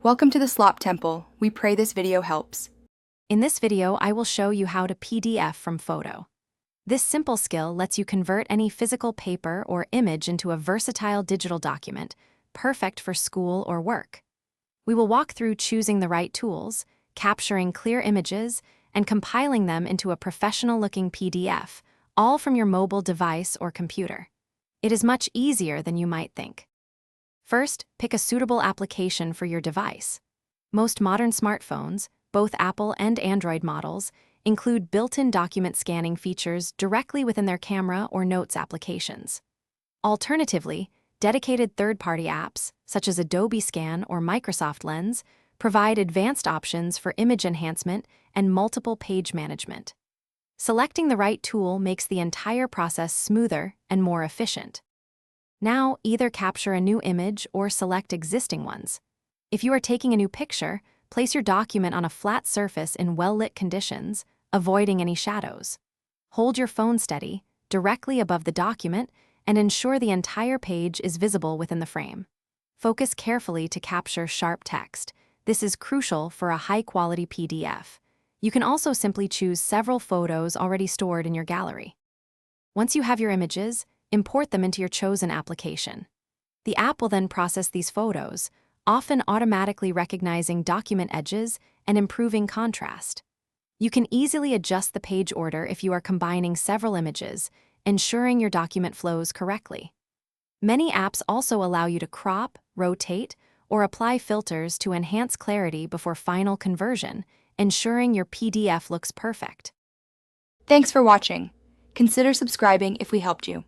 Welcome to the Slop Temple. We pray this video helps. In this video, I will show you how to PDF from photo. This simple skill lets you convert any physical paper or image into a versatile digital document, perfect for school or work. We will walk through choosing the right tools, capturing clear images, and compiling them into a professional-looking PDF, all from your mobile device or computer. It is much easier than you might think. First, pick a suitable application for your device. Most modern smartphones, both Apple and Android models, include built-in document scanning features directly within their camera or notes applications. Alternatively, dedicated third-party apps, such as Adobe Scan or Microsoft Lens, provide advanced options for image enhancement and multiple page management. Selecting the right tool makes the entire process smoother and more efficient. Now, either capture a new image or select existing ones. If you are taking a new picture, place your document on a flat surface in well-lit conditions, avoiding any shadows. Hold your phone steady, directly above the document, and ensure the entire page is visible within the frame. Focus carefully to capture sharp text. This is crucial for a high-quality PDF. You can also simply choose several photos already stored in your gallery. Once you have your images, import them into your chosen application. The app will then process these photos, often automatically recognizing document edges and improving contrast. You can easily adjust the page order if you are combining several images, ensuring your document flows correctly. Many apps also allow you to crop, rotate, or apply filters to enhance clarity before final conversion, ensuring your PDF looks perfect. Thanks for watching. Consider subscribing if we helped you.